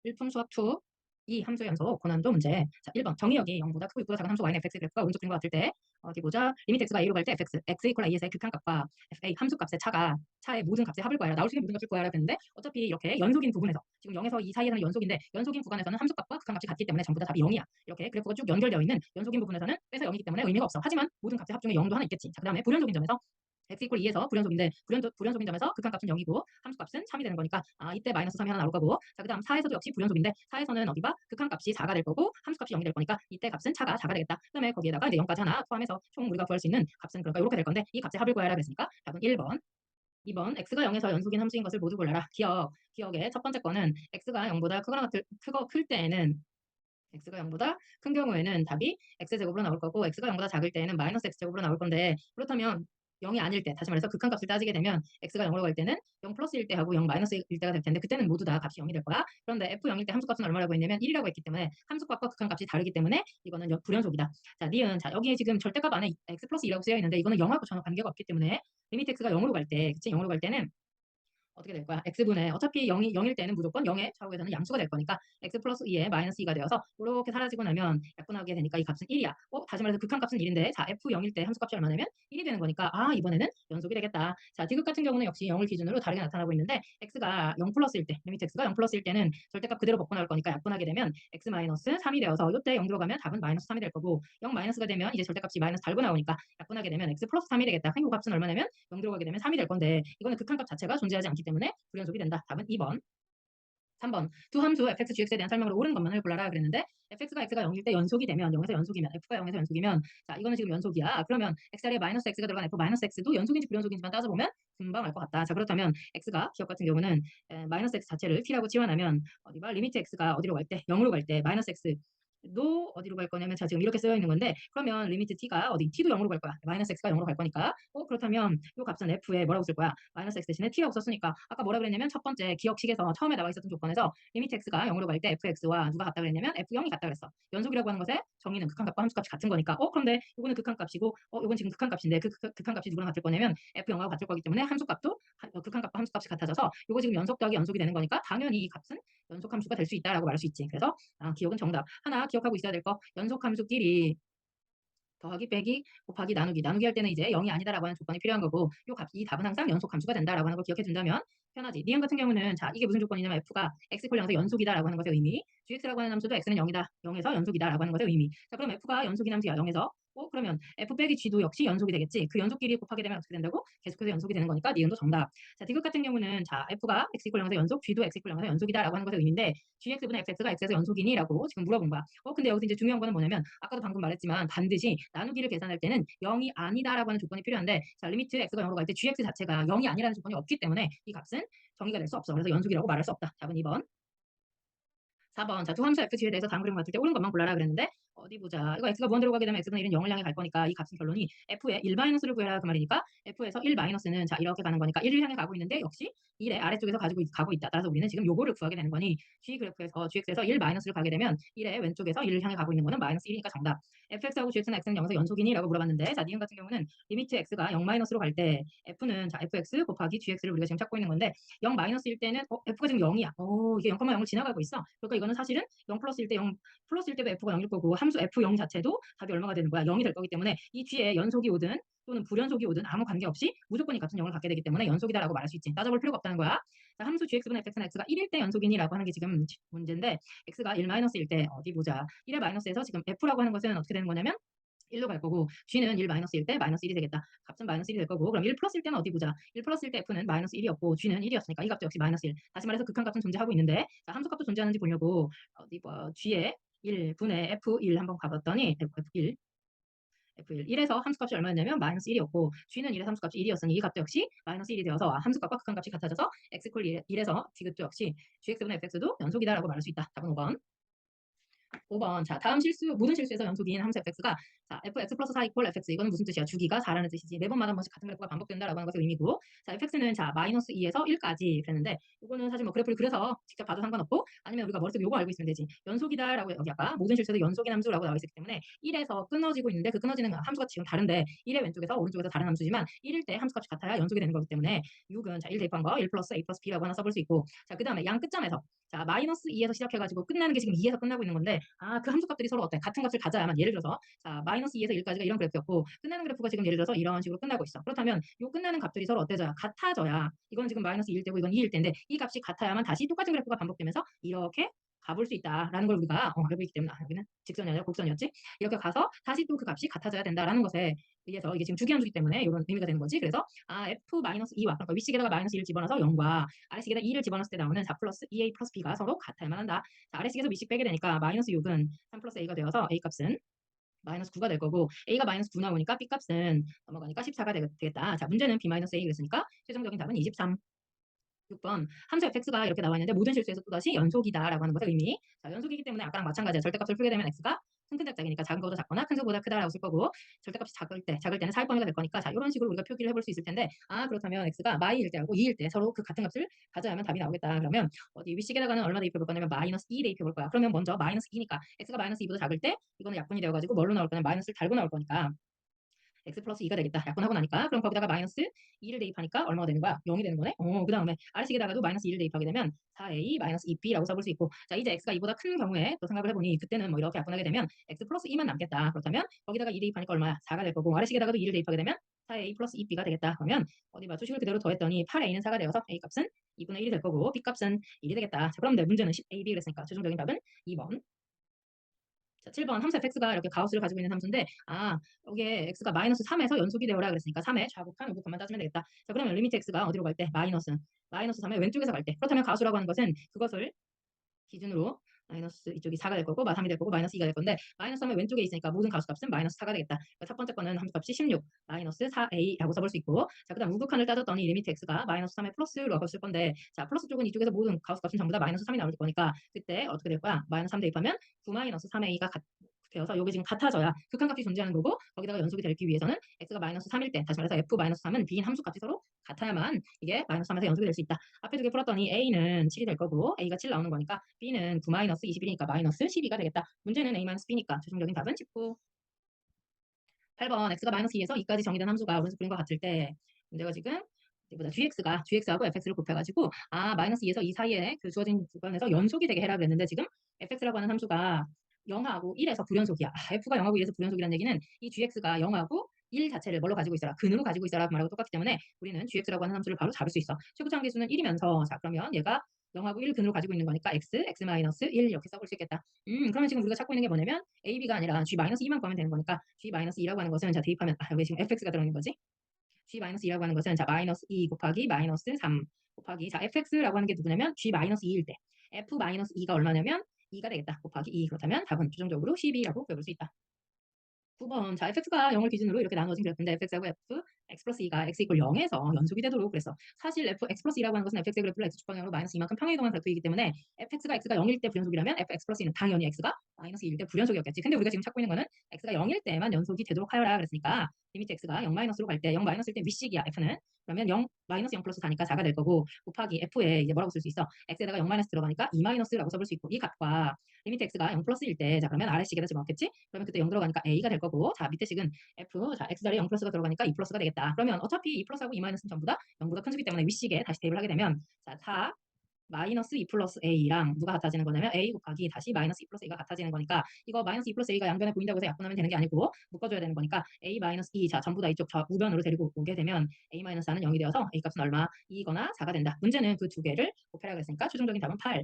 일품수학 2 이 함수 연속 고난도 문제. 자, 1번 정의역이 0보다 크고 6보다 작은 함수 y는 fx 그래프가 오른쪽 그림과 같을 때 어디 보자. 리미트 x가 a로 갈 때 fx, x 이퀄 a에서의 극한값과 fa 함수 값의 차의 모든 값의 합을 구하라. 나올 수 있는 모든 값을 구하라고 했는데 어차피 이렇게 연속인 부분에서 지금 0에서 2 사이에서는 연속인데 연속인 구간에서는 함수 값과 극한값이 같기 때문에 전부 다 답이 0이야. 이렇게 그래프가 쭉 연결되어 있는 연속인 부분에서는 빼서 0이기 때문에 의미가 없어. 하지만 모든 값의 합 중에 0도 하나 있겠지. 자, 그다음에 불연속인 점에서 x 이퀄 2에서 불연속인데 불연속인 점에서 극한값은 0이고 함수값은 3이 되는 거니까 이때 마이너스 3이 하나 나올 거고 자 그다음 4에서도 역시 불연속인데 4에서는 어디 봐? 극한값이 4가 될 거고 함수값이 0이 될 거니까 이때 값은 차가 4가 되겠다. 그다음에 거기에다가 이제 0까지 하나 포함해서 총 우리가 구할 수 있는 값은 그러니까 이렇게 될 건데 이 값의 합을 구하라 그랬으니까 답은 1번 2번 x가 0에서 연속인 함수인 것을 모두 골라라. 기억의 첫 번째 거는 x가 0보다 클 때에는 x가 0보다 큰 경우에는 답이 x제곱으로 나올 거고 x가 0보다 작을 때에는 마이너스 x제곱으로 나올 건데 그렇다면 0이 아닐 때, 다시 말해서 극한값을 따지게 되면 x가 0으로 갈 때는 0 플러스일 때 하고 0 마이너스일 때가 될 텐데 그때는 모두 다 값이 0이 될 거야. 그런데 f 0일 때 함수값은 얼마라고 했냐면 1이라고 했기 때문에 함수값과 극한값이 다르기 때문에 이거는 불연속이다. 자, 니은 자 여기에 지금 절대값 안에 x 플러스 2라고 쓰여 있는데 이거는 0하고 전혀 관계가 없기 때문에 리미트 x가 0으로 갈 때, 그치? 0으로 갈 때는 어떻게 될 거야? x분의 어차피 0일 때는 무조건 0의 좌우에서는 양수가 될 거니까 x 플러스 2에 마이너스 2가 되어서 이렇게 사라지고 나면 약분하게 되니까 이 값은 1이야. 다시 말해서 극한값은 1인데 자 f 0일 때 함수값이 얼마냐면 1이 되는 거니까 이번에는 연속이 되겠다. 자 디귿 같은 경우는 역시 0을 기준으로 다르게 나타나고 있는데 x가 0 플러스일 때 리미트 x가 0 플러스일 때는 절대값 그대로 벗고 나올 거니까 약분하게 되면 x 마이너스 3이 되어서 이때 0 들어가면 답은 마이너스 3이 될 거고 0 마이너스가 되면 이제 절대값이 마이너스 달고 나오니까 약분하게 되면 x 플러스 3이 되겠다. 이 값은 얼마냐면 0 들어가게 되면 3이 될 건데 이거는 극한값 자체가 존재하지 않기 때문에 불연속이 된다. 답은 2번. 3번 두 함수 fx, gx에 대한 설명으로 옳은 것만을 골라라 그랬는데 fx가 x가 0일 때 연속이 되면 0에서 연속이면 f가 0에서 연속이면 자 이거는 지금 연속이야. 그러면 x 자리에 마이너스 x가 들어간 f 마이너스 x도 연속인지 불연속인지만 따져보면 금방 알 것 같다. 자 그렇다면 x가 기억 같은 경우는 마이너스 x 자체를 t라고 치환하면 어디 봐 리미트 x가 어디로 갈 때 0으로 갈 때 마이너스 x 도 어디로 갈 거냐면 자 지금 이렇게 쓰여 있는 건데 그러면 리미트 t가 어디 t도 0으로 갈 거야. 마이너스 x가 0으로 갈 거니까 그렇다면 이 값은 f에 뭐라고 쓸 거야? 마이너스 x 대신에 t라고 썼으니까 아까 뭐라 그랬냐면 첫 번째 기억식에서 처음에 나와 있었던 조건에서 리미트 x가 0으로 갈 때 fx와 누가 같다 그랬냐면 f0이 같다 그랬어. 연속이라고 하는 것에 정의는 극한값과 함수값이 같은 거니까 그런데 이거는 극한값이고 이건 지금 극한값인데 극한값이 누구랑 같을 거냐면 f0하고 같을 거기 때문에 함수값도 극한값과 함수값이 같아져서 이거 지금 연속 더하기 연속이 되는 거니까 당연히 이 값은 연속 함수가 될 수 있다라고 말할 수 있지. 그래서 기억은 정답. 하나 기억하고 있어야 될 거 연속 함수끼리 더하기 빼기 곱하기 나누기 할 때는 이제 0이 아니다라고 하는 조건이 필요한 거고 이 답은 항상 연속 함수가 된다라고 하는 걸 기억해 둔다면 편하지. 니은 같은 경우는 자 이게 무슨 조건이냐면 f가 x 콜 0에서 연속이다라고 하는 것의 의미 gx라고 하는 함수도 x는 0이다 0에서 연속이다라고 하는 것의 의미 자 그럼 f가 연속인 함수야 0에서 그러면 f 빼기 g도 역시 연속이 되겠지. 그 연속끼리 곱하게 되면 어떻게 된다고? 계속해서 연속이 되는 거니까 니은도 정답. 자 디귿 같은 경우는 자 f가 x 콜 0에서 연속 g도 x 콜 0에서 연속이다라고 하는 것의 의미인데 gx분의 fx가 x에서 연속이니라고 지금 물어본 거야. 근데 여기서 이제 중요한 거는 뭐냐면 아까도 방금 말했지만 반드시 나누기를 계산할 때는 0이 아니다라고 하는 조건이 필요한데 자 리미트 x가 0으로 갈 때 gx 자체가 0이 아니라는 조건이 없기 때문에 이 값은 정의가 될 수 없어. 그래서 연속이라고 말할 수 없다. 답은 2번. 4번 자 두 함수 fg에 대해서 다음 그림 같을 때 옳은 것만 골라라 그랬는데 어디 보자. 이거 x가 무한대로 가게 되면 x분의 1은 0을 향해 갈 거니까 이 값은 결론이 f의 1-를 구해라 그 말이니까 f에서 1-는 자 이렇게 가는 거니까 1을 향해 가고 있는데 역시 1의 아래쪽에서 가고 있다. 따라서 우리는 지금 요거를 구하게 되는 거니 gx에서 1-를 가게 되면 1의 왼쪽에서 1을 향해 가고 있는 거는 마이너스 1이니까 정답. fx하고 gx는 x는 0에서 연속이니?라고 물어봤는데 자 니은 같은 경우는 리미트 x가 0-로 갈 때 f는 자 fx 곱하기 gx를 우리가 지금 찾고 있는 건데 0-일 때는 f가 지금 0이야. 이게 0,0을 지나가고 있어. 그러니까 이거는 사실은 0 플러스일 때 0 플러스일 때도 f가 0일 거고 함수 f0 자체도 답이 얼마가 되는 거야? 0이 될 거기 때문에 이 뒤에 연속이 오든 또는 불연속이 오든 아무 관계없이 무조건 이 값은 0을 갖게 되기 때문에 연속이다라고 말할 수 있지. 따져볼 필요가 없다는 거야. 자, 함수 gx분의 fx는 x가 1일 때 연속이니라고 하는 게 지금 문제인데 x가 1-일 때 어디 보자. 1의 마이너스에서 지금 f라고 하는 것은 어떻게 되는 거냐면 1로 갈 거고 g는 1-일 때 마이너스 1이 되겠다. 값은 마이너스 1이 될 거고 그럼 1 플러스일 때는 어디 보자. 1 플러스일 때 f는 마이너스 1이었고 g는 1이었으니까 이 값도 역시 마이너스 1. 다시 말해서 극한값은 존재하고 있는데 자, 함수값도 존재하는지 보려고 어디 봐 g의 1분의 f1 한번 가봤더니 f1 1에서 함수값이 얼마였냐면 마이너스 1이었고 g는 1에서 함수값이 1이었으니 이 값도 역시 마이너스 1이 되어서 함수값과 극한값이 같아져서 x콜 1에서 디귿도 역시 gx분의 fx도 연속이다라고 말할 수 있다. 답은 5번. 5번. 자, 다음 모든 실수에서 연속인 함수 fx가 자, fx 플러스 4 이퀄 fx 이거는 무슨 뜻이야? 주기가 4라는 뜻이지. 매번마다 한 번씩 같은 그래프가 반복된다라고 하는 것의 의미고 자, fx는 자, 마이너스 2에서 1까지 그랬는데 이거는 사실 뭐 그래프를 그려서 직접 봐도 상관없고 아니면 우리가 머릿속에 요거 알고 있으면 되지. 연속이다라고 여기 아까 모든 실수에서 연속인 함수라고 나와 있었기 때문에 1에서 끊어지고 있는데 그 끊어지는 함수가 지금 다른데 1의 왼쪽에서 오른쪽에서 다른 함수지만 1일 때 함수값이 같아야 연속이 되는 거기 때문에 6은 자, 1 대입한 거 1 플러스 a 플러스 b라고 하나 써볼 수 있고 자, 그 다음에 양 끝점에서 자, 마이너스 2에서 시작해가지고 끝나는 게 지금 2에서 끝나고 있는 건데, 그 함수값들이 서로 어때? 같은 값을 가져야만, 예를 들어서, 자, 마이너스 2에서 1까지가 이런 그래프였고, 끝나는 그래프가 지금 예를 들어서 이런 식으로 끝나고 있어. 그렇다면, 이 끝나는 값들이 서로 어때져야? 같아져야, 이건 지금 마이너스 2일 때고, 이건 2일 때인데, 이 값이 같아야만 다시 똑같은 그래프가 반복되면서, 이렇게 가볼 수 있다라는 걸 우리가 알고 있기 때문에, 여기는 직선이 아니라 곡선이었지? 이렇게 가서 다시 또 그 값이 같아져야 된다라는 것에 의해서 이게 지금 주기함수기 때문에 이런 의미가 되는 거지. 그래서 f-2와 그러니까 윗시계에다가 마이너스 1을 집어넣어서 0과 아래시계에다 2를 집어넣었을 때 나오는 4 플러스 2a 플러스 b가 서로 같아야만 한다. 자, 아래시계에서 밑식 빼게 되니까 마이너스 6은 3 플러스 a가 되어서 a 값은 마이너스 9가 될 거고 a가 마이너스 9 나오니까 b 값은 넘어가니까 14가 되겠다. 자, 문제는 b 마이너스 a 그랬으니까 최종적인 답은 23. 6번 함수 fx가 이렇게 나와 있는데 모든 실수에서 또다시 연속이다라고 하는 것의 의미. 자, 연속이기 때문에 아까랑 마찬가지야. 절대값을 풀게 되면 x가 큰 작작이니까 작은 거보다 작거나 큰 거보다 크다라고 쓸 거고 절대값이 작을 때는 4일 범위가 될 거니까 자, 이런 식으로 우리가 표기를 해볼 수 있을 텐데 그렇다면 x가 마이일 때하고 2일 때 서로 그 같은 값을 가져야만 답이 나오겠다. 그러면 어디 윗식에다가는 얼마 대입해 볼 거냐면 마이너스 2 대입해 볼 거야. 그러면 먼저 마이너스 2니까 x가 마이너스 2보다 작을 때 이거는 약분이 되어가지고 뭘로 나올 거냐 마이너스를 달고 나올 거니까 x 플러스 2가 되겠다. 약분하고 나니까. 그럼 거기다가 마이너스 2를 대입하니까 얼마가 되는 거야? 0이 되는 거네. 그 다음에 아래식에다가도 마이너스 2를 대입하게 되면 4a 마이너스 2b라고 써볼 수 있고 자, 이제 x가 2보다 큰 경우에 또 생각을 해보니 그때는 뭐 이렇게 약분하게 되면 x 플러스 2만 남겠다. 그렇다면 거기다가 2 대입하니까 얼마야? 4가 될 거고 아래식에다가도 2를 대입하게 되면 4a 플러스 2b가 되겠다. 그러면 어디 봐? 수식을 그대로 더했더니 8a는 4가 되어서 a 값은 2분의 1이 될 거고 b 값은 1이 되겠다. 자, 그럼 내 문제는 10ab 그랬으니까 최종적인 답은 2번. 자, 7번 함수 fx가 이렇게 가우스를 가지고 있는 함수인데 여기에 x가 마이너스 3에서 연속이 되어라 그랬으니까 3의 좌극한 우극한만 따지면 되겠다. 자, 그러면 리미트 x가 어디로 갈 때? 마이너스 3의 왼쪽에서 갈 때. 그렇다면 가우스라고 하는 것은 그것을 기준으로 마이너스 이쪽이 4가 될 거고 3이 될 거고 마이너스 2가 될 건데 마이너스 3의 왼쪽에 있으니까 모든 가수값은 마이너스 4가 되겠다. 그러니까 첫 번째 거는 함수값이 16 마이너스 4a라고 써볼 수 있고 자, 그다음 우극한을 따졌더니 리미트 x가 마이너스 3의 플러스로 쓸 건데 자, 플러스 쪽은 이쪽에서 모든 가수값은 전부 다 마이너스 3이 나올 거니까 그때 어떻게 될 거야? 마이너스 3 대입하면 9 마이너스 3a가 되어서 이게 지금 같아져야 극한값이 존재하는 거고 거기다가 연속이 되기 위해서는 x가 마이너스 3일 때 다시 말해서 f 마이너스 3은 b인 함수값이 서로 같아야만 이게 마이너스 3에서 연속이 될 수 있다. 앞에 두 개 풀었더니 a는 7이 될 거고 a가 7 나오는 거니까 b는 9 마이너스 21이니까 마이너스 12가 되겠다. 문제는 a 마이너스 b니까 최종적인 답은 19. 8번 x가 마이너스 2에서 2까지 정의된 함수가 오른쪽 그림과 같을 때 문제가 지금 보다 gx하고 fx를 곱해가지고 마이너스 2에서 2 사이에 그 주어진 구간에서 연속이 되게 해라 그랬는데 지금 fx라고 하는 함수가 0하고 1에서 불연속이야. f가 0하고 1에서 불연속이라는 얘기는 이 gx가 0하고 1 자체를 뭘로 가지고 있어라? 근으로 가지고 있어라 그 말하고 똑같기 때문에 우리는 gx라고 하는 함수를 바로 잡을 수 있어. 최고차원 계수는 1이면서 자, 그러면 얘가 0하고 1 근으로 가지고 있는 거니까 x 마이너스 1 이렇게 써볼 수 있겠다. 그러면 지금 우리가 찾고 있는 게 뭐냐면 ab가 아니라 g 마이너스 2만 구하면 되는 거니까 g 마이너스 2라고 하는 것은 자, 대입하면 여기 지금 fx가 들어있는 거지. g 마이너스 2라고 하는 것은 자, 마이너스 2 곱하기 마이너스 3 곱하기 자, fx라고 하는 게 누구냐면 g 마이너스 2일 때 f 마이너스 2가 얼마냐면 2가 되겠다. 곱하기 2 그렇다면 답은 최종적으로 12라고 배울 수 있다. 9번 자, fx가 0을 기준으로 이렇게 나누어진 그래프인데 fx하고 x 플러스 2가 x 이퀄 0에서 연속이 되도록 그랬어. 사실 x 플러스 2라고 하는 것은 fx의 그래프를 x 축방향으로 마이너스 2만큼 평행이동한 그래프이기 때문에 x가 0일 때 불연속이라면 fx 플러스 2는 당연히 x가 마이너스 2일 때 불연속이었겠지. 근데 우리가 지금 찾고 있는 거는 x가 0일 때만 연속이 되도록 하여라 그랬으니까 리미트 x가 0 마이너스로 갈 때 0 마이너스일 때 윗식이야 f는. 그러면 0 마이너스 0 플러스 4니까 4가 될 거고 곱하기 f에 이제 뭐라고 쓸 수 있어? x에다가 0 마이너스 들어가니까 2 마이너스라고 써볼 수 있고 이 값과 리미트 x가 0 플러스일 때 자, 그러면 아래식에다 집어넣겠지? 그러면 그때 0 들어가니까 a가 될 거고 자, 밑에 식은 f 자, x 자리에 0 플러스가 들어가니까 2 플러스가 되겠다. 그러면 어차피 2 플러스하고 2 마이너스는 전부 다 0보다 큰 수기 때문에 윗식에 다시 대입을 하게 되면 자, 4 마이너스 2 플러스 a랑 누가 같아지는 거냐면 a 곱하기 다시 마이너스 2 플러스 a가 같아지는 거니까 이거 마이너스 2 플러스 a가 양변에 보인다고 해서 약분하면 되는 게 아니고 묶어줘야 되는 거니까 a 마이너스 2 자, 전부 다 이쪽 우변으로 데리고 오게 되면 a 마이너스 4는 0이 되어서 a 값은 얼마? 2거나 4가 된다. 문제는 그 두 개를 곱해라 그랬으니까 최종적인 답은 8.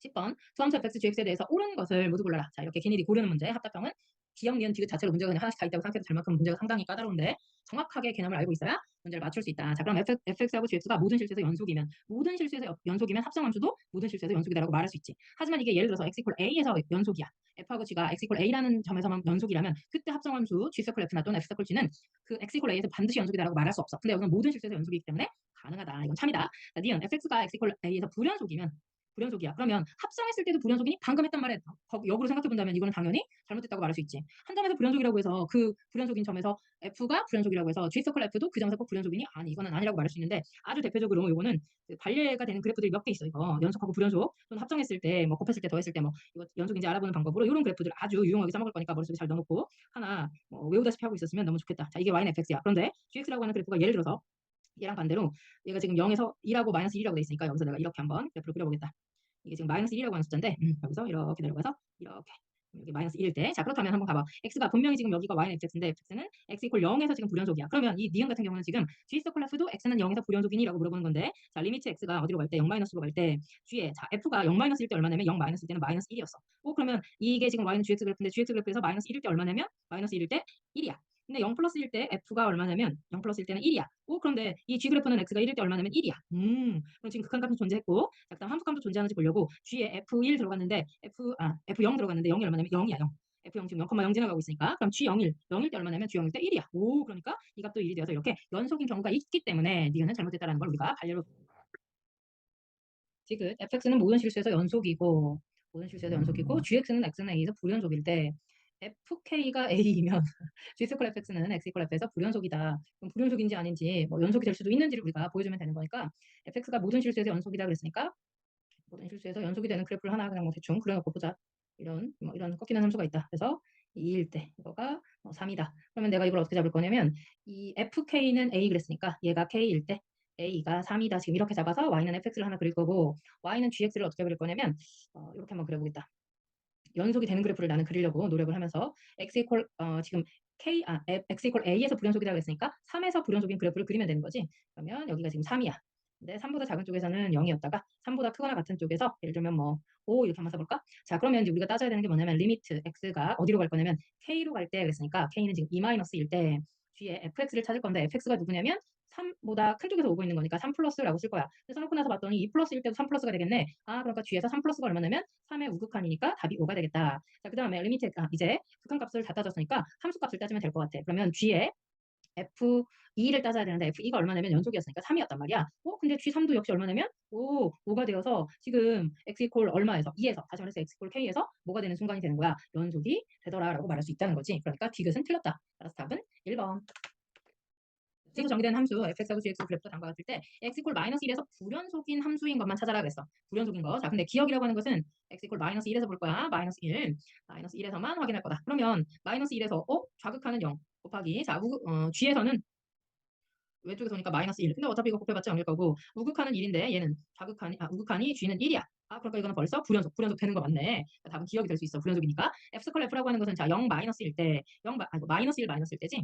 10번 투함수 fx, gx에 대해서 옳은 것을 모두 골라라. 자, 이렇게 걔네들이 고르는 문제. 합답형은 기억, 니은, 디귿 자체로 문제가 그냥 하나씩 다 있다고 생각해도 될 만큼 문제가 상당히 까다로운데 정확하게 개념을 알고 있어야 문제를 맞출 수 있다. 자, 그럼 fx하고 gx가 모든 실수에서 연속이면 합성함수도 모든 실수에서 연속이다라고 말할 수 있지. 하지만 이게 예를 들어서 x 이퀄 a에서 연속이야. f하고 g가 x 이퀄 a라는 점에서만 연속이라면 그때 합성함수 g 이퀄 f나 또는 f 이퀄 g는 그 x 이퀄 a에서 반드시 연속이다라고 말할 수 없어. 근데 여기는 모든 실수에서 연속이기 때문에 가능하다. 이건 참이다. 자, 니은 fx가 x 이퀄 a에서 불연속이야. 그러면 합성했을 때도 불연속이니? 방금 했단 말에 역으로 생각해본다면 이거는 당연히 잘못됐다고 말할 수 있지. 한 점에서 불연속이라고 해서 그 불연속인 점에서 f가 불연속이라고 해서 g 서클 f도 그 점에서 꼭 불연속이니? 아니, 이거는 아니라고 말할 수 있는데 아주 대표적으로 이거는 그 발례가 되는 그래프들이 몇 개 있어. 이거 연속하고 불연속 또는 합성했을 때 뭐 곱했을 때 더했을 때 뭐 이거 연속인지 알아보는 방법으로 이런 그래프들 아주 유용하게 써먹을 거니까 머릿속에 잘 넣어놓고 하나 외우다시피 하고 있었으면 너무 좋겠다. 자, 이게 y는 fx야. 그런데 gx라고 하는 그래프가 예를 들어서 얘랑 반대로 얘가 지금 0에서 1하고 마이너스 1이라고 돼 있으니까 여기서 내가 이렇게 한번 그래프를 그려보겠다. 이게 지금 마이너스 1이라고 하는 숫자인데 여기서 이렇게 내려가서 이렇게 여기 마이너스 1일 때 자 그렇다면 한번 봐봐. x가 분명히 지금 여기가 y는 fx인데 fx는 x 이퀄 0에서 지금 불연속이야. 그러면 이 니은 같은 경우는 지금 g 스콜라스도 x는 0에서 불연속이니라고 물어보는 건데 자 리미트 x가 어디로 갈 때 0 마이너스로 갈 때 g에 자 f가 0 마이너스일 때 얼마냐면 0 마이너스일 때는 마이너스 1이었어. 그러면 이게 지금 y는 gx 그래프인데 gx 그래프에서 마이너스 1일 때 얼마냐면 마이너스 1일 때 1이야. 근데 0 플러스일 때 f가 얼마냐면 0 플러스일 때는 1이야. 그런데 이 g 그래프는 x가 1일 때 얼마냐면 1이야. 그럼 지금 극한값은 존재했고 자, 그다음 함수값도 존재하는지 보려고 g에 f1 들어갔는데 f0 들어갔는데 0이 얼마냐면 0이야. 0. F0 지금 0,0 지나가고 있으니까 그럼 G01, 0일 때 얼마냐면 G01일 때 1이야. 그러니까 이 값도 1이 되어서 이렇게 연속인 경우가 있기 때문에 니은은 잘못됐다는 걸 우리가 반려로 지금 fx는 모든 실수에서 연속이고 gx는 x는 a에서 불연속일 때 fk가 a이면 g 스컬 fx는 x 이퀄 f에서 불연속이다. 그럼 불연속인지 아닌지 뭐 연속이 될 수도 있는지를 우리가 보여주면 되는 거니까 fx가 모든 실수에서 연속이다 그랬으니까 모든 실수에서 연속이 되는 그래프를 하나 그냥 뭐 대충 그려놓고 보자. 이런 꺾이는 함수가 있다. 그래서 2일 때 이거가 3이다. 그러면 내가 이걸 어떻게 잡을 거냐면 이 fk는 a 그랬으니까 얘가 k일 때 a가 3이다. 지금 이렇게 잡아서 y는 fx를 하나 그릴 거고 y는 gx를 어떻게 그릴 거냐면 이렇게 한번 그려보겠다. 연속이 되는 그래프를 나는 그리려고 노력을 하면서 x 이퀄 지금 x 이퀄 a에서 불연속이라고 했으니까 3에서 불연속인 그래프를 그리면 되는 거지. 그러면 여기가 지금 3이야. 근데 3보다 작은 쪽에서는 0이었다가 3보다 크거나 같은 쪽에서 예를 들면 뭐 5 이렇게 한번 써볼까? 자 그러면 이제 우리가 따져야 되는 게 뭐냐면 리미트 x가 어디로 갈 거냐면 k로 갈 때 그랬으니까 k는 지금 2-일 때 뒤에 fx를 찾을 건데 fx가 누구냐면 3보다 큰 쪽에서 오고 있는 거니까 3 플러스라고 쓸 거야. 써놓고 나서 봤더니 2 플러스일 때도 3 플러스가 되겠네. 그러니까 뒤에서 3 플러스가 얼마냐면 3의 우극한이니까 답이 5가 되겠다. 자, 그 다음에 리미트 이제 극한값을 다 따졌으니까 함수값을 따지면 될 것 같아. 그러면 G에 F2를 따져야 되는데 F2가 얼마냐면 연속이었으니까 3이었단 말이야. 근데 G3도 역시 얼마냐면 5가 되어서 지금 X 이퀄 얼마에서 2에서 다시 말해서 X 이퀄 K에서 뭐가 되는 순간이 되는 거야. 연속이 되더라라고 말할 수 있다는 거지. 그러니까 디귿은 틀렸다. 따라서 답은 1번. X로 정의된 함수 fx하고 gx 그래프가 다음과 같을 때 x 이퀄 마이너스 1에서 불연속인 함수인 것만 찾아라 그랬어. 불연속인 거. 자, 근데 기억이라고 하는 것은 x 이퀄 마이너스 1에서 볼 거야. 마이너스 1. 마이너스 1에서만 확인할 거다. 그러면 마이너스 1에서 좌극하는 0 곱하기 자, g에서는 왼쪽에서 오니까 마이너스 1. 근데 어차피 이거 곱해봤자 0일 거고 우극한은 1인데 얘는 우극한이 g는 1이야. 그러니까 이거는 벌써 불연속 되는 거 맞네. 답은 기억이 될 수 있어. 불연속이니까. f 스컬 f라고 하는 것은 자, 0 마이너스일 때 마이너스 1 마이너스일 때지.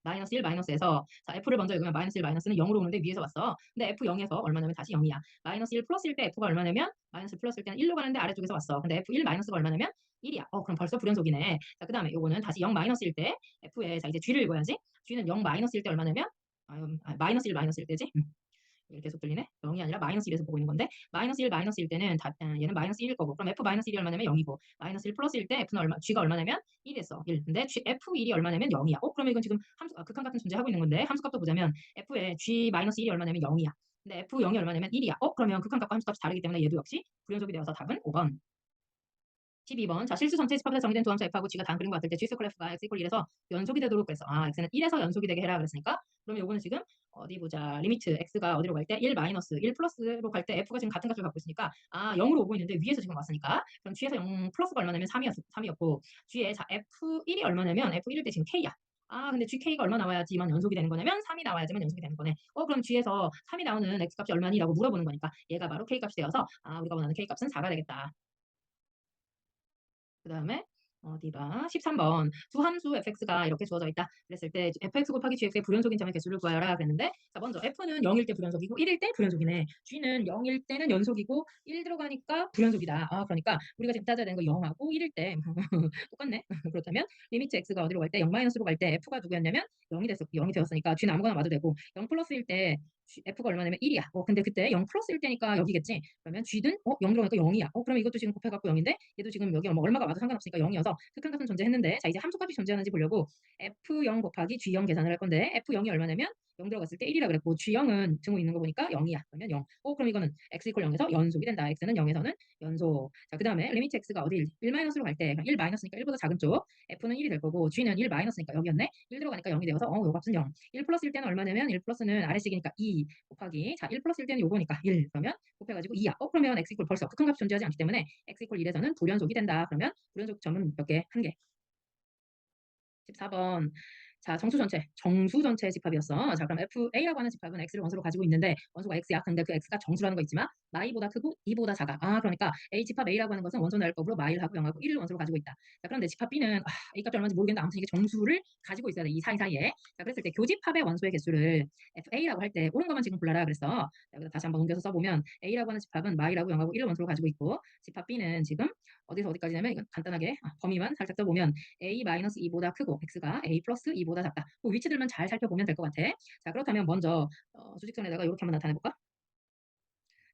마이너스 1 마이너스에서 자 f를 먼저 읽으면 마이너스 1 마이너스는 0으로 오는데 위에서 왔어. 근데 f0에서 얼마냐면 다시 0이야. 마이너스 1 플러스일 때 f가 얼마냐면 마이너스 플러스일 때는 1로 가는데 아래쪽에서 왔어. 근데 f1 마이너스가 얼마냐면 1이야. 그럼 벌써 불연속이네. 자, 그 다음에 요거는 다시 0 마이너스일 때 f에 자 이제 g를 읽어야지. g는 0 마이너스일 때 얼마냐면 마이너스 1 마이너스일 때지. 계속 들리네. 0이 아니라 마이너스 1에서 보고 있는 건데 마이너스 1 마이너스일 때는 얘는 마이너스 1일 거고 그럼 f 마이너스 1이 얼마냐면 0이고 마이너스 1 플러스일 때 f는 g가 얼마냐면 1이었어. 1. 근데 f1이 얼마냐면 0이야. 그러면 이건 지금 극한 같은 존재하고 있는 건데 함수값도 보자면 f의 g 마이너스 1이 얼마냐면 0이야. 근데 f0이 얼마냐면 1이야. 그러면 극한값과 함수값이 다르기 때문에 얘도 역시 불연속이 되어서 답은 5번. 12번. 자, 실수 전체 집합에서 정의된 두 함수 f하고 g가 다음 그림과 같을 때 g 스컬 f가 x 이퀄 1에서 연속이 되도록 그랬어. x는 1에서 연속이 되게 해라 그랬으니까 그러면 요거는 지금 어디 보자. 리미트 x가 어디로 갈 때 1 마이너스 1 플러스로 갈 때 f가 지금 같은 값을 갖고 있으니까 0으로 오고 있는데 위에서 지금 왔으니까 그럼 g에서 0 플러스가 얼마냐면 3이었고 g에 자 f1이 얼마냐면 f1일 때 지금 k야. 근데 gk가 얼마 나와야지만 연속이 되는 거냐면 3이 나와야지만 연속이 되는 거네. 그럼 g에서 3이 나오는 x값이 얼마니라고 물어보는 거니까 얘가 바로 k값이 되어서 우리가 원하는 k값은 4가 되겠다. 그 다음에 어디 봐. 13번. 두 함수 fx가 이렇게 주어져 있다. 그랬을 때 fx 곱하기 gx의 불연속인 점의 개수를 구하라 그랬는데 자 먼저 f는 0일 때 불연속이고 1일 때 불연속이네. g는 0일 때는 연속이고 1 들어가니까 불연속이다. 그러니까 우리가 지금 따져야 되는 거 0하고 1일 때 똑같네. 그렇다면 리미트 x가 어디로 갈 때 0 마이너스로 갈 때 f가 누구였냐면 0이 되었으니까 g는 아무거나 와도 되고 0 플러스일 때 f가 얼마냐면 1이야. 근데 그때 0 플러스일 때니까 여기겠지. 그러면 g는 0 들어가니까 0이야. 그러면 이것도 지금 곱해갖고 0인데 얘도 지금 여기 얼마가 와도 상관없으니까 0이어서 극한값은 존재했는데 자 이제 함수값이 존재하는지 보려고 f0 곱하기 g0 계산을 할 건데 f0이 얼마냐면 0 들어갔을 때 1이라 그랬고 g0은 증오 있는 거 보니까 0이야. 그러면 0. 그럼 이거는 x 이퀄 0에서 연속이 된다. x는 0에서는 연속. 자, 그 다음에 리미트 x가 어디 1 마이너스로 갈 때 1 마이너스니까 1보다 작은 쪽 f는 1이 될 거고 g는 1 마이너스니까 여기였네. 1 들어가니까 0이 되어서 요 값은 0. 1 플러스일 때는 얼마냐면 1 플러스는 아래식이니까 2 곱하기 자 1 플러스일 때는 요거니까 1 그러면 곱해가지고 2야. 그러면 x 이퀄 벌써 극한값이 존재하지 않기 때문에 x 이퀄 1에서는 불연속이 된다. 그러면 불연속 점은 몇 개? 한 개. 14번. 자, 정수 전체 집합이었어. 자, 그럼 FA라고 하는 집합은 X를 원소로 가지고 있는데 원소가 X야. 근데 그 X가 정수라는 거 있지만 마이보다 크고 2보다 작아. 아, 그러니까 A 집합 A라고 하는 것은 원소 나열법으로 마일하고 0하고 1을 원소로 가지고 있다. 자, 그런데 집합 B는 A 값이 얼마인지 모르겠는데 아무튼 이게 정수를 가지고 있어야 돼. 이 사이사이에. 자, 그랬을 때 교집합의 원소의 개수를 FA라고 할 때 옳은 것만 지금 골라라 그랬어. 자, 여기다 다시 한번 옮겨서 써보면 A라고 하는 집합은 마일하고 0하고 1을 원소로 가지고 있고 집합 B는 지금 어디서 어디까지냐면 이건 간단하게 범위만 살짝 써보면 A-2보다 크고 X가 A 플러스 2보다 작다. 그 위치들만 잘 살펴보면 될 것 같아. 자, 그렇다면 먼저 수직선에다가 이렇게 한번 나타내볼까?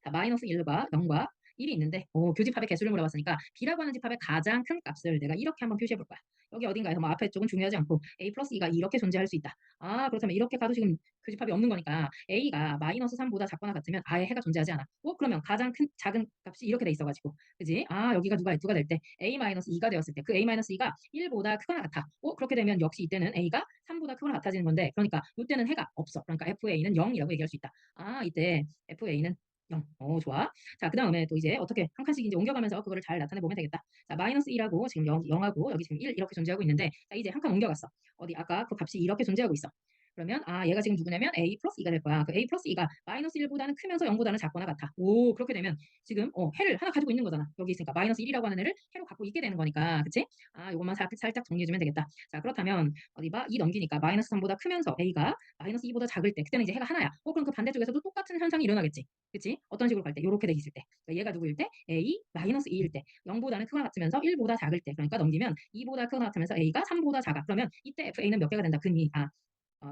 자, 마이너스 1과 0과 1이 있는데 교집합의 개수를 물어봤으니까 B라고 하는 집합의 가장 큰 값을 내가 이렇게 한번 표시해 볼 거야. 여기 어딘가에서 뭐 앞에 쪽은 중요하지 않고 A 플러스 2가 이렇게 존재할 수 있다. 아, 그렇다면 이렇게 가도 지금 교집합이 없는 거니까 A가 마이너스 3보다 작거나 같으면 아예 해가 존재하지 않아. 그러면 가장 큰 작은 값이 이렇게 돼 있어가지고 그지? 아, 여기가 누가 될 때 A 마이너스 2가 되었을 때 그 A 마이너스 2가 1보다 크거나 같아. 그렇게 되면 역시 이때는 A가 3보다 크거나 같아지는 건데 그러니까 이때는 해가 없어. 그러니까 FA는 0이라고 얘기할 수 있다. 아, 이때 FA는 0. 좋아. 자, 그 다음에 또 이제 어떻게 한 칸씩 이제 옮겨가면서 그거를 잘 나타내 보면 되겠다. 자, 마이너스 1하고 지금 0하고 여기 지금 1 이렇게 존재하고 있는데 자, 이제 한 칸 옮겨갔어. 어디 아까 그 값이 이렇게 존재하고 있어. 그러면 얘가 지금 누구냐면 A 플러스 2가 될 거야. 그 A 플러스 2가 마이너스 1보다는 크면서 0보다는 작거나 같아. 오, 그렇게 되면 지금 해를 하나 가지고 있는 거잖아. 여기 있으니까 마이너스 1이라고 하는 애를 해로 갖고 있게 되는 거니까. 그치? 요것만 살짝 정리해주면 되겠다. 자, 그렇다면 어디 봐? 2 넘기니까 마이너스 3보다 크면서 A가 마이너스 2보다 작을 때 그때는 이제 해가 하나야. 그럼 그 반대쪽에서도 똑같은 현상이 일어나겠지. 그치? 어떤 식으로 갈 때? 요렇게 돼 있을 때. 그러니까 얘가 누구일 때? A 마이너스 2일 때. 0보다는 크거나 같으면서 1보다 작을 때. 그러니까 넘기면 2보다 크거나 같으면서 A가 3보다 작아. 그러면 이때 FA는 몇 개가 된다?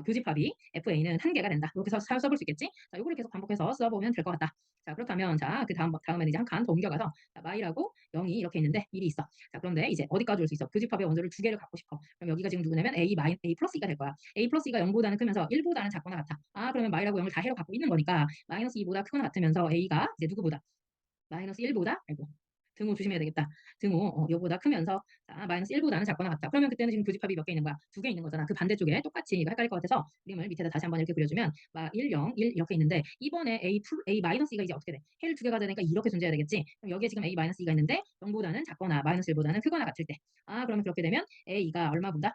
교집합이 FA는 한 개가 된다. 이렇게 써볼 수 있겠지? 자, 요거를 계속 반복해서 써보면 될 것 같다. 자, 그렇다면 자, 그 다음에는 이제 한 칸 더 옮겨가서 자, 마이라고 0이 이렇게 있는데 1이 있어. 자, 그런데 이제 어디까지 올 수 있어? 교집합의 원소를 두 개를 갖고 싶어. 그럼 여기가 지금 누구냐면 A 플러스 2가 될 거야. A 플러스 2가 0보다는 크면서 1보다는 작거나 같아. 그러면 마이라고 0을 다 해로 갖고 있는 거니까 마이너스 2보다 크거나 같으면서 A가 이제 누구보다 마이너스 1보다 아이고 등호 조심해야 되겠다. 등호 요보다 크면서 자, 마이너스 1보다는 작거나 같다. 그러면 그때는 지금 교집합이 몇 개 있는 거야? 두 개 있는 거잖아. 그 반대쪽에 똑같이 이거 헷갈릴 것 같아서 그림을 밑에다 다시 한번 이렇게 그려주면 1, 0, 1 이렇게 있는데 이번에 A 마이너스 2가 이제 어떻게 돼? 해를 두 개 가져야 되니까 이렇게 존재해야 되겠지. 그럼 여기에 지금 A 마이너스 2가 있는데 0보다는 작거나 마이너스 1보다는 크거나 같을 때 그러면 그렇게 되면 A가 얼마보다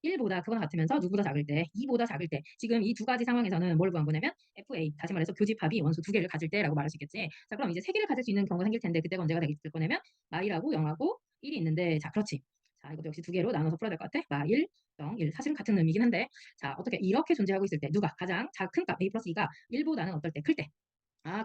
1보다 크거나 같으면서 누구보다 작을 때 2보다 작을 때 지금 이 두 가지 상황에서는 뭘 구한 거냐면 FA 다시 말해서 교집합이 원소 두 개를 가질 때라고 말할 수 있겠지. 자, 그럼 이제 세 개를 가질 수 있는 경우가 생길 텐데 그때가 언제가 될 거냐면 마이라고 0하고 1이 있는데 자, 그렇지. 자, 이것도 역시 두 개로 나눠서 풀어야 될 것 같아. 마 1, 0, 1. 사실은 같은 의미긴 한데 자, 어떻게 이렇게 존재하고 있을 때 누가 가장 큰 값 A 플러스 2가 1보다는 어떨 때? 클 때.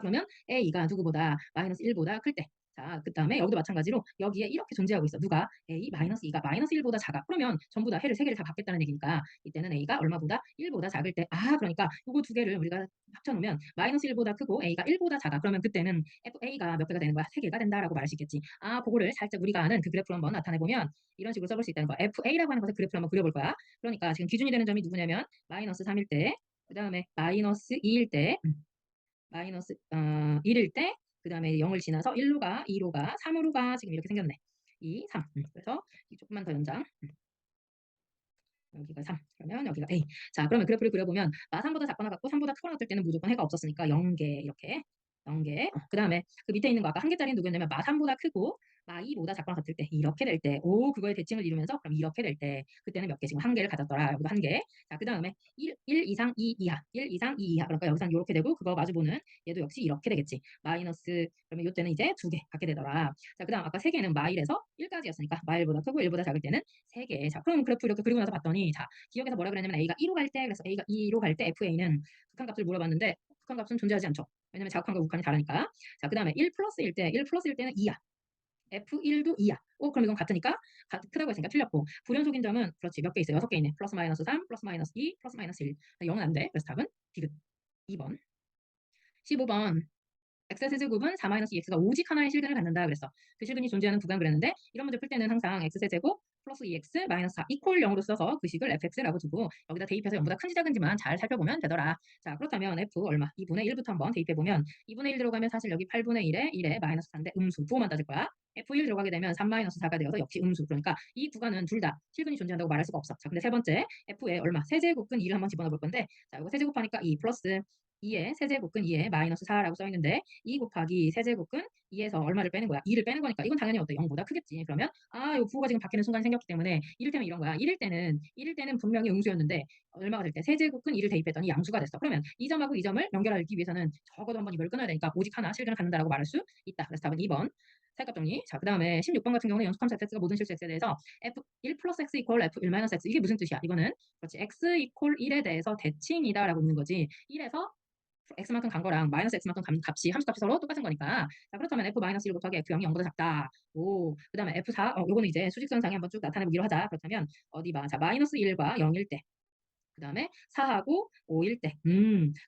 그러면 A가 누구보다 마이너스 1보다 클 때. 자, 그 다음에 여기도 마찬가지로 여기에 이렇게 존재하고 있어. 누가? A 마이너스 2가 마이너스 1보다 작아. 그러면 전부 다 해를 세 개를 다 받겠다는 얘기니까 이때는 A가 얼마보다 1보다 작을 때. 그러니까 요거 두 개를 우리가 합쳐놓으면 마이너스 1보다 크고 A가 1보다 작아. 그러면 그때는 A가 몇 개가 되는 거야? 세 개가 된다라고 말할 수 있겠지. 그거를 살짝 우리가 아는 그 그래프로 한번 나타내보면 이런 식으로 써볼 수 있다는 거야. FA라고 하는 것을 그래프로 한번 그려볼 거야. 그러니까 지금 기준이 되는 점이 누구냐면 마이너스 3일 때, 그 다음에 마이너스 2일 때, 마이너스 1일 때, 그 다음에 0을 지나서 1로 가, 2로 가, 3으로 가. 지금 이렇게 생겼네. 2, 3. 그래서 조금만 더 연장. 여기가 3. 그러면 여기가 A. 자, 그러면 그래프를 그려보면 마 3보다 작거나 같고 3보다 크거나 같을 때는 무조건 해가 없었으니까 0개 이렇게 0개. 그 다음에 그 밑에 있는 거 아까 한 개짜리는 누구였냐면 마 3보다 크고 마 2보다 작거나 같을 때 이렇게 될 때, 그거의 대칭을 이루면서 그럼 이렇게 될 때 그때는 몇 개? 지금 한 개를 가졌더라. 여기도 한 개. 자, 그 다음에 1 이상 2 이하, 1 이상 2 이하. 그러니까 여기서 이렇게 되고 그거 마주보는 얘도 역시 이렇게 되겠지. 마이너스 그러면 이때는 이제 두 개 갖게 되더라. 자, 그 다음 아까 세 개는 마일에서 1까지였으니까 마일보다 크고 1보다 작을 때는 세 개. 자, 그럼 그래프 이렇게 그리고 나서 봤더니 자, 기억에서 뭐라 그랬냐면 A가 2로 갈 때, 그래서 A가 2로 갈 때 FA는 극한값을 물어봤는데 극한값은 존재하지 않죠. 왜냐면 자극한과 극한이 다르니까. 자, 그 다음에 1 플러스일 때, 1 플러스일 때는 2야. F1도 2야. 그럼 이건 같으니까 크다고 했으니까 틀렸고 불연속인 점은 그렇지 몇 개 있어요? 6개 있네. 플러스 마이너스 3, 플러스 마이너스 2, 플러스 마이너스 1. 0은 안 돼. 그래서 답은 디귿. 2번. 15번. X의 세제곱은 4-2X가 오직 하나의 실근을 갖는다 그랬어. 그 실근이 존재하는 구간 그랬는데 이런 문제 풀 때는 항상 X세제곱 플러스 2X 마이너스 4 이퀄 0으로 써서 그 식을 fx라고 두고 여기다 대입해서 0보다 큰지 작은지만 잘 살펴보면 되더라. 자, 그렇다면 f 얼마? 2분의 1부터 한번 대입해보면 2분의 1 들어가면 사실 여기 8분의 1에 마이너스 4인데 음수 부호만 따질 거야. F1 들어가게 되면 3-4가 되어서 역시 음수. 그러니까 이 구간은 둘 다 실근이 존재한다고 말할 수가 없어. 자, 근데 세 번째 F에 얼마? 세제곱근 2를 한번 집어넣어 볼 건데 자, 이거 세제곱하니까 2 플러스 2에 세제곱근 2에 마이너스 4라고 써 있는데 2 곱하기 세제곱근 2에서 얼마를 빼는 거야? 2를 빼는 거니까 이건 당연히 어때? 0보다 크겠지. 그러면 요 부호가 지금 바뀌는 순간이 생겼기 때문에 이를테면 이런 거야. 1일 때는 분명히 음수였는데 얼마가 될 때 세제곱근 2를 대입했더니 양수가 됐어. 그러면 이 점하고 이 점을 연결하기 위해서는 적어도 한번 이걸 끊어야 되니까 오직 하나 실근을 갖는다라고 말할 수 있다. 그래서 답은 2번. 살값 정리. 자, 그다음에 16번 같은 경우는 연속함수 fx가 모든 실수 x에 대해서 f1 플러스 x 이퀄 f1 마이너스 x 이게 무슨 뜻이야? 이거는 그렇지. x 이퀄 1에 대해서 대칭이다라고 있는 거지. 1에서 x만큼 간 거랑 마이너스 x만큼 간 값이 함수값이 서로 똑같은 거니까. 자, 그렇다면 f 마이너스 1 곱하기 f 0이 0보다 작다. 오, 그다음에 f4 요거는 이제 수직선상에 한번 쭉 나타내 보기로 하자. 그렇다면 어디 봐. 자, 마이너스 1과 0일 때 그다음에 4하고 5일 때.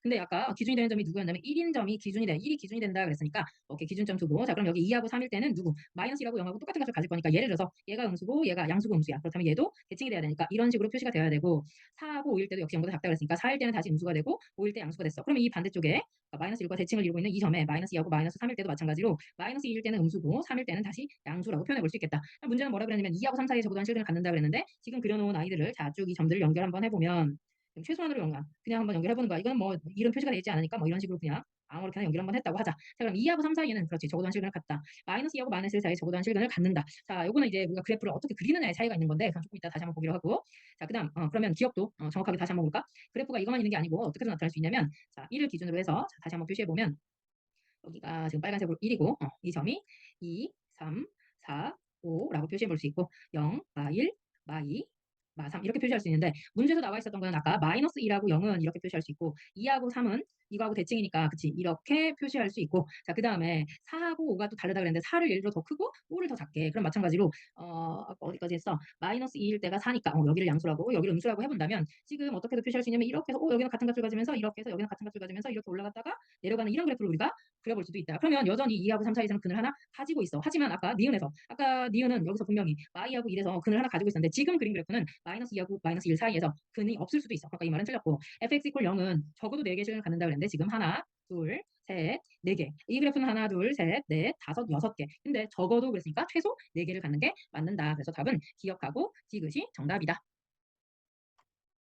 근데 아까 기준이 되는 점이 누구였냐면 1인 점이 기준이 돼. 1이 기준이 된다 그랬으니까 오케이 기준점 두고 자 그럼 여기 2하고 3일 때는 누구? 마이너스 1하고 0하고 똑같은 값을 가질 거니까 예를 들어서 얘가 음수고 얘가 양수고 음수야. 그렇다면 얘도 대칭이 돼야 되니까 이런 식으로 표시가 되어야 되고 4하고 5일 때도 역시 0보다 작다 그랬으니까 4일 때는 다시 음수가 되고 5일 때 양수가 됐어. 그러면 이 반대쪽에 마이너스 1과 대칭을 이루고 있는 이 점에 마이너스 2하고 마이너스 3일 때도 마찬가지로 마이너스 2일 때는 음수고 3일 때는 다시 양수라고 표현해 볼 수 있겠다. 문제는 뭐라 그랬냐면 2하고 3 사이에 적어도 한 실근을 갖는다 그랬는데 지금 그려놓은 아이들을 자 쭉 이 점들을 연결 한번 해보면 최소한으로 그냥 한번 연결해보는 거야. 이건 뭐 이런 표시가 되지 않으니까 뭐 이런 식으로 그냥 아무렇게나 연결 한번 했다고 하자. 자 그럼 2하고 3 사이에는 그렇지 적어도 한 실근을 갖다. 마이너스 2하고 마이너스 1 사이에 적어도 한 실근을 갖는다. 자 요거는 이제 우리가 그래프를 어떻게 그리느냐의 차이가 있는 건데 그럼 조금 이따 다시 한번 보기로 하고 자 그다음 그러면 기억도 정확하게 다시 한번 볼까? 그래프가 이것만 있는 게 아니고 어떻게 나타날 수 있냐면 자 1을 기준으로 해서 자, 다시 한번 표시해보면 여기가 지금 빨간색으로 1이고 이 점이 2, 3, 4, 5라고 표시해 볼 수 있고 0, 마 1, 마 2, 마 3 이렇게 표시할 수 있는데 문제에서 나와 있었던 거는 아까 마이너스 1하고 0은 이렇게 표시할 수 있고 2하고 3은 이거하고 대칭이니까 그치 이렇게 표시할 수 있고 자 그 다음에 4하고 5가 또 다르다 그랬는데 4를 예를 들어 더 크고 5를 더 작게 그럼 마찬가지로 아까 어디까지 했어 마이너스 2일 때가 4니까 여기를 양수라고 여기를 음수라고 해본다면 지금 어떻게도 표시할 수 있냐면 이렇게 해서 여기는 같은 값을 가지면서 이렇게 해서 여기는 같은 값을 가지면서 이렇게 올라갔다가 내려가는 이런 그래프를 우리가 그려볼 수도 있다. 그러면 여전히 2하고 3 사이에서는 근을 하나 가지고 있어. 하지만 아까 니은은 여기서 분명히 마이하고 1에서 근을 하나 가지고 있었는데 지금 그린 그래프는 마이너스 2하고 마이너스 1 사이에서 근이 없을 수도 있어. 그러니까 이 말은 틀렸고 fx 이퀄 0은 적어도 4개 실을 갖는다 그랬는데 지금 하나, 둘, 셋, 4개. 이 그래프는 하나, 둘, 셋, 넷, 다섯, 6개. 근데 적어도 그랬으니까 최소 4개를 갖는 게 맞는다. 그래서 답은 기억하고 디귿이 정답이다.